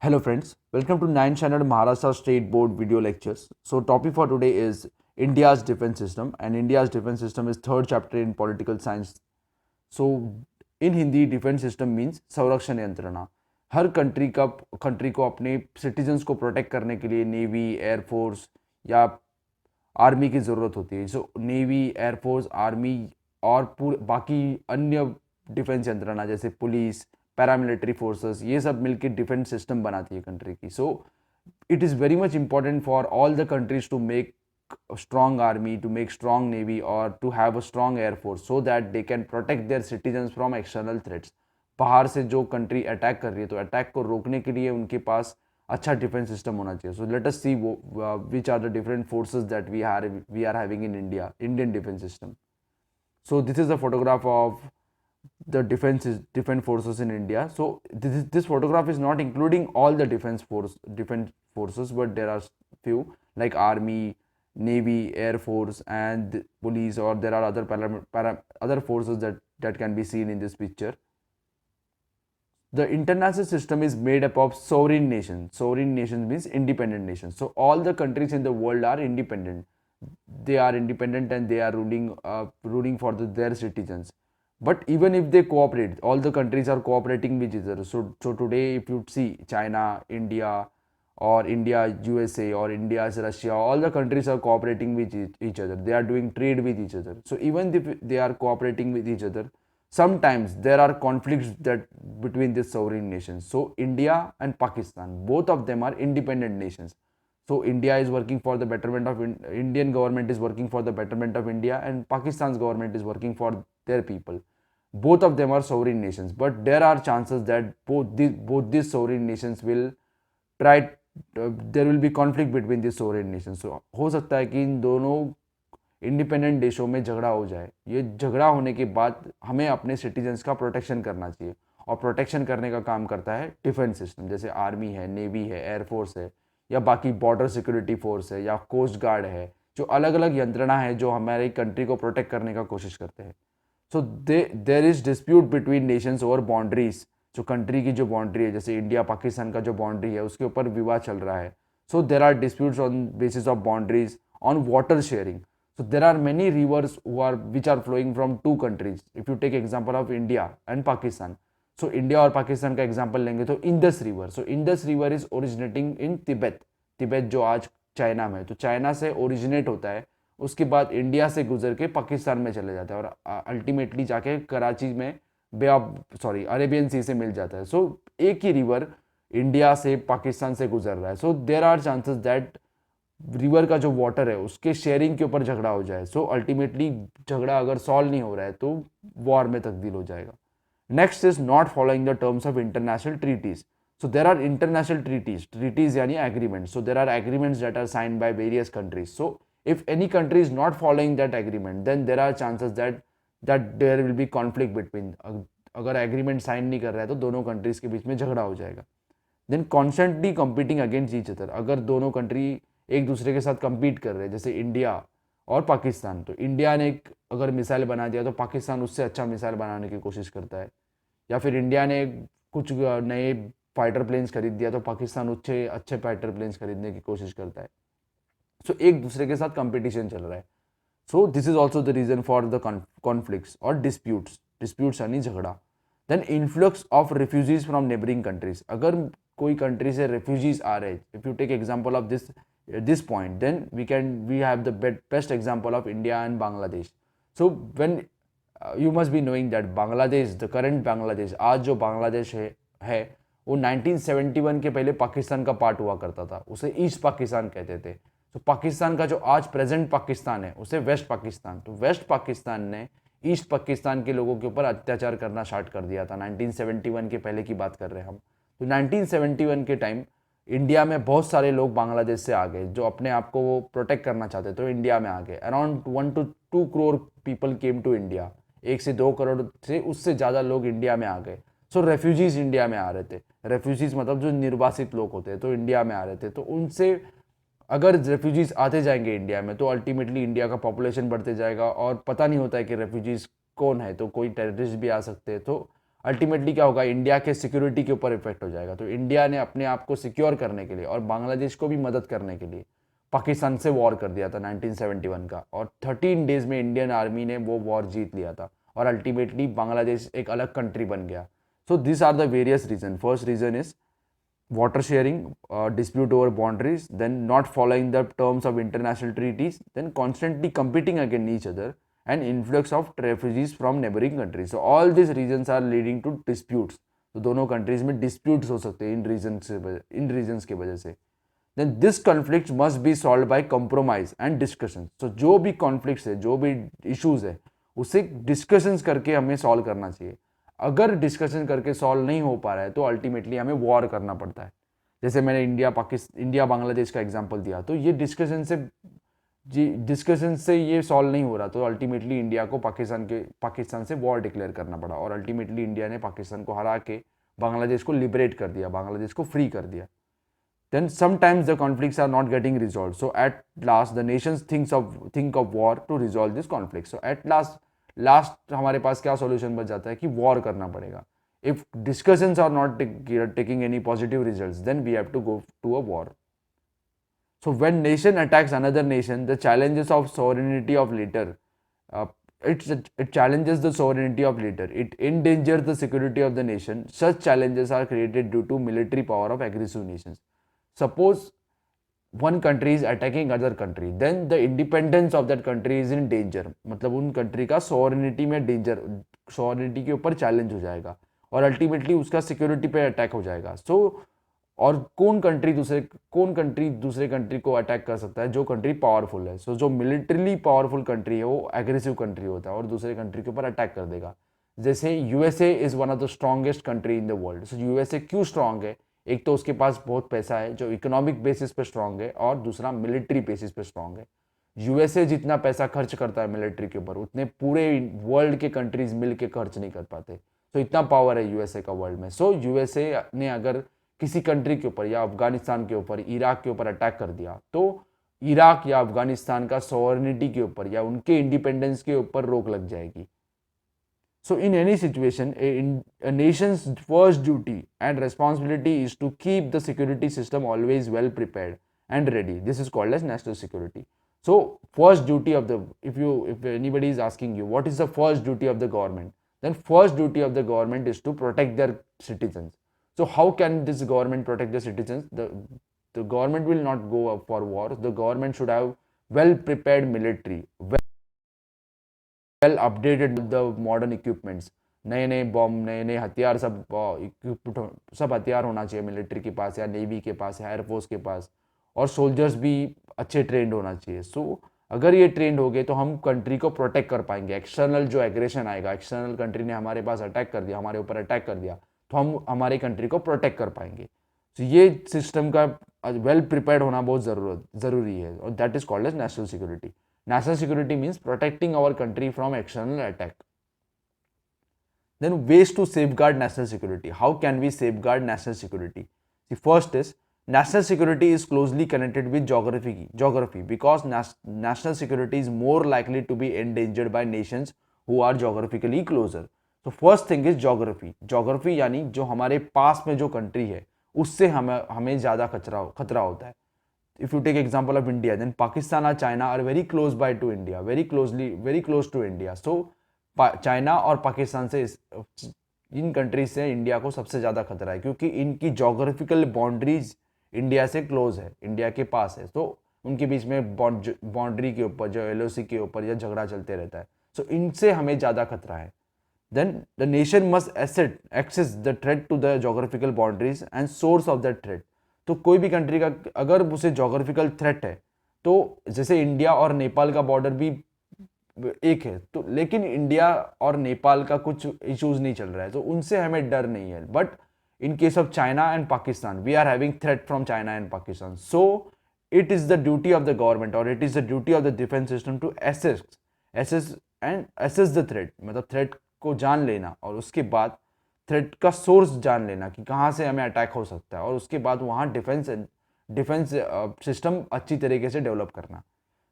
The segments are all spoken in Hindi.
Hello friends, welcome to 9th Standard Maharashtra State Board video lectures. So topic for today is India's defense system, and India's defense system is third chapter in political science. So in Hindi defense system means संरक्षण यंत्रणा. हर कंट्री को अपने सिटीजन्स को प्रोटेक्ट करने के लिए नेवी, एयरफोर्स या आर्मी की ज़रूरत होती है. सो नेवी, एयरफोर्स, आर्मी और बाकी अन्य डिफेंस यंत्रणा जैसे पुलिस, पैरामिलिट्री फोर्सेस, ये सब मिलकर डिफेंस सिस्टम बनाती है कंट्री की. So it is very much important for all the countries to make strong army, to make strong navy, or to have a strong air force so that they can protect their citizens from external threats. बाहर से जो कंट्री अटैक कर रही है तो अटैक को रोकने के लिए उनके पास अच्छा डिफेंस सिस्टम होना चाहिए. So let us see which are the different forces that we are having in India, Indian defence system. So this is a photograph of the defense forces in India. So this photograph is not including all the defense forces, but there are few like army, navy, air force, and police, or there are other forces that can be seen in this picture. The international system is made up of sovereign nations. Sovereign nations means independent nations. So all the countries in the world are independent. They are independent and they are ruling for their citizens. But even if they cooperate, all the countries are cooperating with each other. So today, if you see China, India, or India, USA, or India's Russia, all the countries are cooperating with each other. They are doing trade with each other. So even if they are cooperating with each other, sometimes there are conflicts that between these sovereign nations. So India and Pakistan, both of them are independent nations. So India is working for the betterment of Indian government is working for the betterment of India, and Pakistan's government is working for their people. Both of them are sovereign nations, but there are chances that both these sovereign nations will try. There will be conflict between these sovereign nations. So हो सकता है कि इन दोनों इंडिपेंडेंट देशों में झगड़ा हो जाए. ये झगड़ा होने के बाद हमें अपने सिटीजन्स का प्रोटेक्शन करना चाहिए, और प्रोटेक्शन करने का काम करता है डिफेंस सिस्टम, जैसे आर्मी है, नेवी है, एयरफोर्स है, या बाकी बॉर्डर सिक्योरिटी फोर्स है, या कोस्ट गार्ड है, जो अलग अलग यंत्रणा है जो हमारी कंट्री को प्रोटेक्ट करने का कोशिश करते हैं. So there is dispute between nations over boundaries. जो कंट्री की जो बाउंड्री है, जैसे इंडिया पाकिस्तान का जो बाउंड्री है, उसके ऊपर विवाद चल रहा है. So there are disputes on basis of boundaries, on water sharing. So there are many rivers which are flowing from two countries. If you take example of India and Pakistan, so India और पाकिस्तान का example लेंगे तो Indus River. So Indus River is originating in Tibet. Tibet जो आज चाइना में है, तो चाइना से ओरिजिनेट होता है, उसके बाद इंडिया से गुजर के पाकिस्तान में चले जाता है, और अल्टीमेटली जाके कराची में अरेबियन सी से मिल जाता है. सो एक ही रिवर इंडिया से पाकिस्तान से गुजर रहा है. So there are chances that river का जो वाटर है उसके शेयरिंग के ऊपर झगड़ा हो जाए. सो अल्टीमेटली झगड़ा अगर सॉल्व नहीं हो रहा है तो वॉर में तब्दील हो जाएगा. Next is not following the terms of international treaties. So there are international treaties यानी agreement. So there are agreements that are signed by various countries. So if any country is not following that agreement, then there are chances that there will be conflict between. अगर एग्रीमेंट साइन नहीं कर रहा है तो दोनों कंट्रीज के बीच में झगड़ा हो जाएगा. Then constantly competing against each other. अगर दोनों कंट्री एक दूसरे के साथ compete कर रहे हैं, जैसे इंडिया और पाकिस्तान, तो इंडिया ने अगर मिसाइल बना दिया तो पाकिस्तान उससे अच्छा मिसाइल बनाने की कोशिश करता है, या फिर इंडिया ने कुछ नए फाइटर प्लेन्स खरीद दिया तो पाकिस्तान उससे अच्छे फाइटर प्लेन्स खरीदने की कोशिश करता है. सो एक दूसरे के साथ कंपटीशन चल रहा है. So this is also the reason for the conflicts और डिस्प्यूट्स यानी झगड़ा. Then influx of refugees from neighbouring countries. अगर कोई कंट्री से रेफ्यूजीज आ रहे हैं, if you take example of this point, then we have the best example of India and Bangladesh. So when you must be knowing that Bangladesh, the current Bangladesh, आज जो बांग्लादेश है वो 1971 के पहले पाकिस्तान का पार्ट हुआ करता था. उसे ईस्ट पाकिस्तान कहते थे. तो पाकिस्तान का जो आज प्रेजेंट पाकिस्तान है उसे वेस्ट पाकिस्तान. तो वेस्ट पाकिस्तान ने ईस्ट पाकिस्तान के लोगों के ऊपर अत्याचार करना स्टार्ट कर दिया था. 1971 के पहले की बात कर रहे हैं हम. तो 1971 के टाइम इंडिया में बहुत सारे लोग बांग्लादेश से आ गए जो अपने आप को वो प्रोटेक्ट करना चाहते, तो इंडिया में आ गए. Around 1 to 2 crore people came to India. 1 से 2 करोड़ से उससे ज़्यादा लोग इंडिया में आ गए. सो रेफ्यूजीज इंडिया में आ रहे थे. रेफ्यूजीज मतलब जो निर्वासित लोग होते हैं, तो इंडिया में आ रहे थे. तो उनसे अगर रेफ्यूजीज आते जाएंगे इंडिया में तो अल्टीमेटली इंडिया का पॉपुलेशन बढ़ते जाएगा, और पता नहीं होता है कि रेफ्यूजीज कौन है, तो कोई टेररिस्ट भी आ सकते हैं. तो अल्टीमेटली क्या होगा, इंडिया के सिक्योरिटी के ऊपर इफेक्ट हो जाएगा। तो इंडिया ने अपने आप को सिक्योर करने के लिए और बांग्लादेश को भी मदद करने के लिए पाकिस्तान से वॉर कर दिया था 1971 का, और 13 डेज में इंडियन आर्मी ने वो वॉर जीत लिया था और अल्टीमेटली बांग्लादेश एक अलग कंट्री बन गया। So this are the various reason. First reason is water sharing, dispute over boundaries, then not following the terms of international treaties, then constantly competing against each other, and influx of refugees from neighboring countries. So all these reasons are leading to disputes. तो दोनों कंट्रीज में डिस्प्यूट्स हो सकते हैं इन रीजन्स के वजह से। Then this conflict must be solve by compromise and discussion. तो जो भी कॉन्फ्लिक्ट्स है, जो भी इश्यूज है, उसे डिस्कशंस करके हमें सॉल्व करना चाहिए। अगर डिस्कशन करके सॉल्व नहीं हो पा रहा है तो अल्टीमेटली हमें वॉर करना पड़ता है। जैसे मैंने इंडिया बांग्लादेश का एग्जांपल दिया, तो ये डिस्कशन से ये सॉल्व नहीं हो रहा, तो अल्टीमेटली इंडिया को पाकिस्तान से वॉर डिक्लेयर करना पड़ा, और अल्टीमेटली इंडिया ने पाकिस्तान को हरा के बांग्लादेश को लिबरेट कर दिया, बांग्लादेश को फ्री कर दिया। Then sometimes the conflicts are not getting resolved. So at last the nations think of war to resolve this conflict. So at last हमारे पास क्या solution बच जाता है कि war करना पड़ेगा. If discussions are not taking any positive results, then we have to go to a war. So when nation attacks another nation, the challenges of sovereignty of leader, uh, it challenges the sovereignty of leader. It endangers the security of the nation. Such challenges are created due to military power of aggressive nations. Suppose one country is attacking other country, then the independence of that country is in danger. मतलब उन कंट्री का sovereignty में danger, sovereignty के ऊपर challenge हो जाएगा और अल्टीमेटली उसका सिक्योरिटी पे अटैक हो जाएगा। सो और कौन कंट्री दूसरे कंट्री को अटैक कर सकता है? जो कंट्री पावरफुल है। सो जो मिलिट्रीली पावरफुल कंट्री है वो एग्रेसिव कंट्री होता है और दूसरे कंट्री के ऊपर अटैक कर देगा। जैसे USA is one of the strongest country in the world. So USA क्यों स्ट्रांग है? एक तो उसके पास बहुत पैसा है जो इकोनॉमिक बेसिस पे स्ट्रांग है, और दूसरा मिलिट्री बेसिस पे स्ट्रांग है। यूएसए जितना पैसा खर्च करता है मिलिट्री के ऊपर, उतने पूरे वर्ल्ड के कंट्रीज मिल के खर्च नहीं कर पाते। तो इतना पावर है यूएसए का वर्ल्ड में। सो यूएसए ने अगर किसी कंट्री के ऊपर या अफगानिस्तान के ऊपर, इराक के ऊपर अटैक कर दिया, तो इराक या अफगानिस्तान का सॉवरेनिटी के ऊपर या उनके इंडिपेंडेंस के ऊपर रोक लग जाएगी। So in any situation, a nation's first duty and responsibility is to keep the security system always well prepared and ready. This is called as national security. So first duty of the, if anybody is asking you what is the first duty of the government, then first duty of the government is to protect their citizens. So how can this government protect the citizens? The government will not go for war. The government should have well prepared military, well updated the modern equipments, नए नए बॉम्ब, नए नए हथियार, सब हथियार होना चाहिए मिलिट्री के पास या नेवी के पास या एयरफोर्स के पास, और सोल्जर्स भी अच्छे ट्रेंड होना चाहिए। सो अगर ये ट्रेंड हो गए तो हम कंट्री को प्रोटेक्ट कर पाएंगे। एक्सटर्नल जो एग्रेशन आएगा, एक्सटर्नल कंट्री ने हमारे पास अटैक कर दिया, हमारे ऊपर अटैक कर दिया, तो हम हमारे कंट्री को प्रोटेक्ट कर पाएंगे। तो ये सिस्टम का वेल प्रिपेयर्ड होना बहुत ज़रूरी है, और that is called as national security. National security means protecting our country from external attack. Then ways to safeguard national security. How can we safeguard national security? The first is national security is closely connected with geography because national security is more likely to be endangered by nations who are geographically closer. So first thing is geography. Geography यानी जो हमारे पास में जो कंट्री है उससे हमें ज़्यादा खतरा होता है. If you take example of India, then Pakistan or China are very close by to India, very close to India. So China और पाकिस्तान से इन कंट्रीज से इंडिया को सबसे ज़्यादा खतरा है क्योंकि इनकी जोग्राफिकल बाउंड्रीज इंडिया से क्लोज है, इंडिया के पास है. तो उनके बीच में बाउंड्री के ऊपर जो LOC के ऊपर या झगड़ा चलते रहता है. सो इनसे हमें ज़्यादा खतरा है. Then the nation must access the threat to the geographical boundaries and source of that threat. तो कोई भी कंट्री का अगर उसे जोग्राफिकल थ्रेट है, तो जैसे इंडिया और नेपाल का बॉर्डर भी एक है, तो लेकिन इंडिया और नेपाल का कुछ इश्यूज नहीं चल रहा है, तो उनसे हमें डर नहीं है. But in case of China and Pakistan, we are having threat from China and Pakistan. So it is the duty of the government और it is the duty of the defence system to assess the threat. मतलब थ्रेट को जान लेना और उसके बाद थ्रेट का सोर्स जान लेना कि कहाँ से हमें अटैक हो सकता है, और उसके बाद वहाँ डिफेंस सिस्टम अच्छी तरीके से डेवलप करना.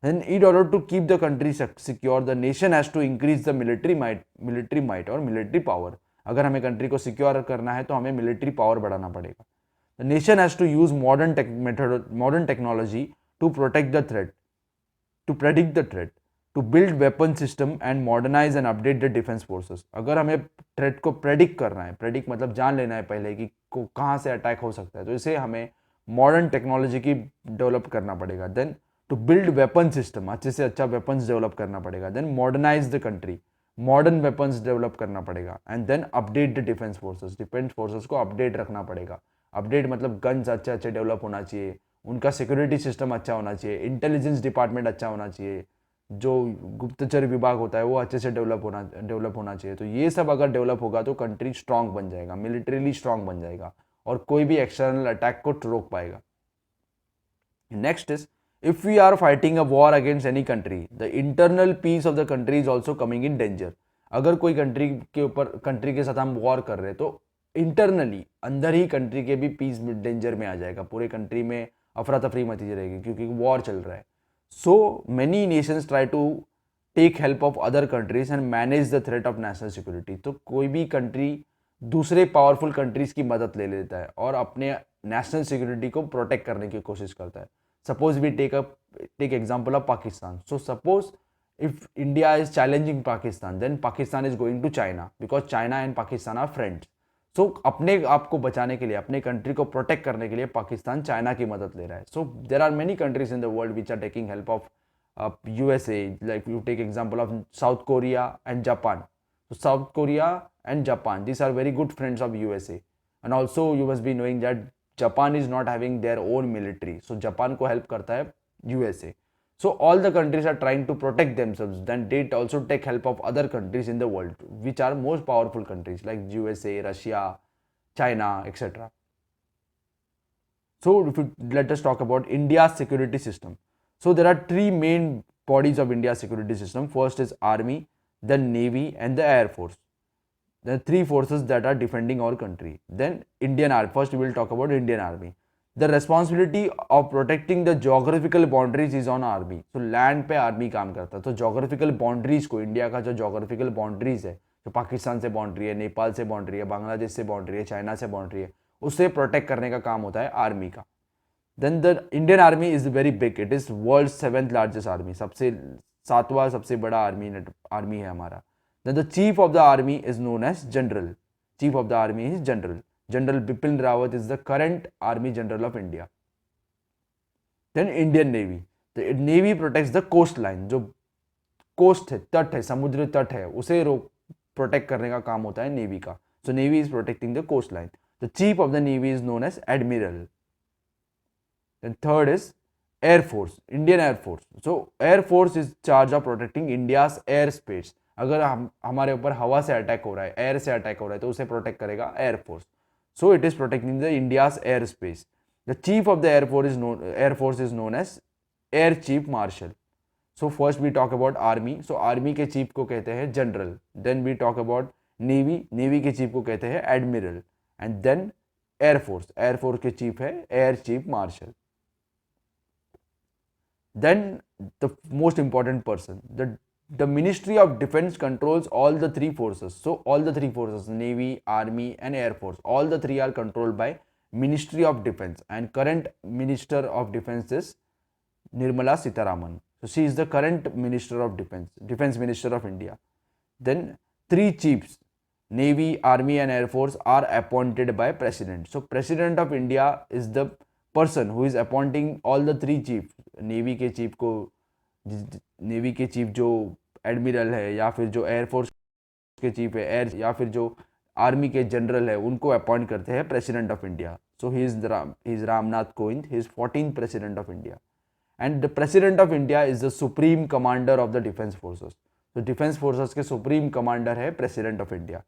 Then in order to keep the country secure, the nation has to increase the military might और military power. अगर हमें कंट्री को सिक्योर करना है तो हमें मिलिट्री पावर बढ़ाना पड़ेगा. The nation has to use modern technology to protect the threat, to predict the threat, to build weapon system and modernise and update the defence forces. अगर हमें थ्रेट को प्रेडिक्ट करना है, प्रेडिक्ट मतलब जान लेना है पहले कि कहाँ से अटैक हो सकता है, तो इसे हमें मॉडर्न टेक्नोलॉजी की डेवलप करना पड़ेगा. Then to build weapon system, अच्छे से अच्छा वेपन्स डेवलप करना पड़ेगा. Then modernise the country, modern weapons develop करना पड़ेगा. And then update the defence forces, defence forces को अपडेट रखना पड़ेगा. अपडेट मतलब गन्स अच्छे अच्छे डेवलप होना चाहिए, उनका सिक्योरिटी सिस्टम अच्छा होना चाहिए, इंटेलिजेंस डिपार्टमेंट अच्छा होना चाहिए, जो गुप्तचर विभाग होता है वो अच्छे से डेवलप होना चाहिए. तो ये सब अगर डेवलप होगा तो कंट्री स्ट्रांग बन जाएगा, मिलिट्रीली स्ट्रांग बन जाएगा और कोई भी एक्सटर्नल अटैक को रोक पाएगा. Next is, if we are fighting a war against any country, the internal peace of the country is also coming in danger. अगर कोई कंट्री के साथ हम वॉर कर रहे हैं तो इंटरनली अंदर ही कंट्री के भी पीस डेंजर में आ जाएगा, पूरे कंट्री में अफरा तफरी मची रहेगी क्योंकि वॉर चल रहा है. So many nations try to take help of other countries and manage the threat of national security. तो कोई भी कंट्री दूसरे पावरफुल कंट्रीज की मदद ले लेता है और अपने नेशनल सिक्योरिटी को प्रोटेक्ट करने की कोशिश करता है. Suppose we take example of Pakistan. So suppose if India is challenging Pakistan, then Pakistan is going to China because China and Pakistan are friends. So अपने आप को बचाने के लिए, अपने कंट्री को प्रोटेक्ट करने के लिए पाकिस्तान चाइना की मदद ले रहा है. So there are many countries in the world which are taking help of USA. Like you take example of South Korea and Japan. So South Korea and Japan, these are very good friends of USA. And also you must be knowing that Japan is not having their own military, so Japan को help करता है USA. So all the countries are trying to protect themselves. Then they also take help of other countries in the world, which are most powerful countries like USA, Russia, China, etc. So let us talk about India's security system. So there are three main bodies of India's security system. First is Army, then Navy, and the Air Force. The three forces that are defending our country. Then Indian Army. First we will talk about Indian Army. The responsibility of protecting the geographical boundaries is on army. So land पे आर्मी काम करता है. तो geographical boundaries को, इंडिया का जो geographical boundaries है, जो पाकिस्तान से बाउंड्री है, नेपाल से बाउंड्री है, बांग्लादेश से बाउंड्री है, चाइना से बाउंड्री है, उसे प्रोटेक्ट करने का काम होता है आर्मी का. Then the Indian Army is very big. It is world's 7th largest army. सबसे 7वां सबसे बड़ा आर्मी है हमारा. Then the chief of the army is known as general. Chief of the army is general. General Bipin Rawat is the current army general of India. Then Indian Navy. The Navy protects the coastline. जो कोस्ट है, तट है, समुद्र तट है, उसे प्रोटेक्ट करने का काम होता है नेवी का. So Navy is protecting the coastline. The chief of the Navy is known as Admiral. Then third is Air Force, Indian Air Force. So Air Force is charge of protecting India's airspace. अगर हमारे ऊपर हवा से अटैक हो रहा है, एयर से अटैक हो रहा है, तो उसे प्रोटेक्ट करेगा air force. So it is protecting the India's air space. The chief of the air force is known as air chief marshal. So first we talk about army. सो आर्मी के चीफ को कहते हैं general. Then we talk about navy. Navy के चीफ को कहते हैं admiral. And then air force. Air force के चीफ है air chief marshal. Then the most important person, the Ministry of Defense controls all the three forces. So all the three forces, Navy, Army and Air Force, all the three are controlled by Ministry of Defense, and current Minister of Defense is Nirmala Sitharaman. So she is the current Minister of Defense Minister of India. Then three chiefs, Navy, Army and Air Force, are appointed by President. So President of India is the person who is appointing all the three chiefs. Navy के चीफ को, नेवी के चीफ जो एडमिरल है, या फिर जो एयरफोर्स के चीफ है एयर, या फिर जो आर्मी के जनरल है, उनको अपॉइंट करते हैं president of India. So he is Ramnath Kovind. He is 14th president of India. And the president of India is the supreme commander of the defence forces. तो डिफेंस फोर्सेस के सुप्रीम कमांडर है president of India.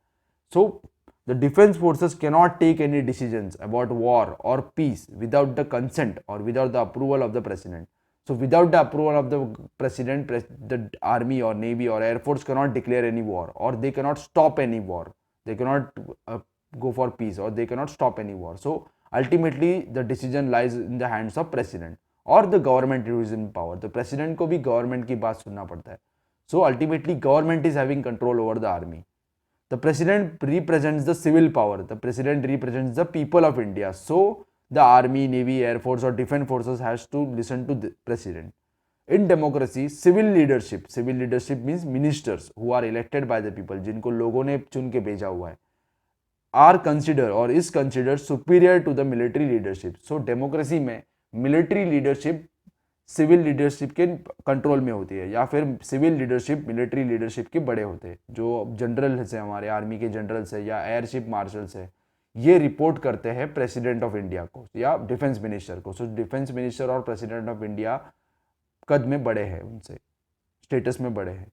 So the defense forces cannot take any decisions about war or peace without the consent or without the approval of the president. So without the approval of the president, the army or navy or air force cannot declare any war, or they cannot stop any war. They cannot go for peace, or they cannot stop any war. So ultimately the decision lies in the hands of president or the government who is in power. The president को भी government की बात सुनना पड़ता है. So ultimately government is having control over the army. The president represents the civil power. The president represents the people of India. So the army, navy, air force or defense forces has to listen to the president. In democracy, civil leadership means ministers who are elected by the people, जिनको लोगों ने चुन के भेजा हुआ है, are considered or is considered superior to the military leadership. So democracy में military leadership सिविल लीडरशिप के कंट्रोल में होती है, या फिर सिविल लीडरशिप मिलिट्री लीडरशिप के बड़े होते हैं. जो जनरल्स हैं, हमारे आर्मी के जनरल्स है या एयरशिप मार्शल्स है, ये रिपोर्ट करते हैं प्रेसिडेंट ऑफ इंडिया को या डिफेंस मिनिस्टर को. सो डिफेंस मिनिस्टर और प्रेसिडेंट ऑफ इंडिया कद में बड़े हैं, उनसे स्टेटस में बड़े हैं.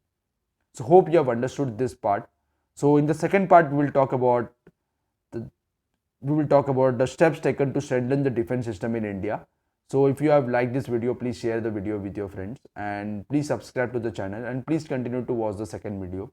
So hope you have understood this part. So in the second part we will talk about the steps taken to strengthen the defense system in India. So if you have liked this video, please share the video with your friends and please subscribe to the channel and please continue to watch the second video.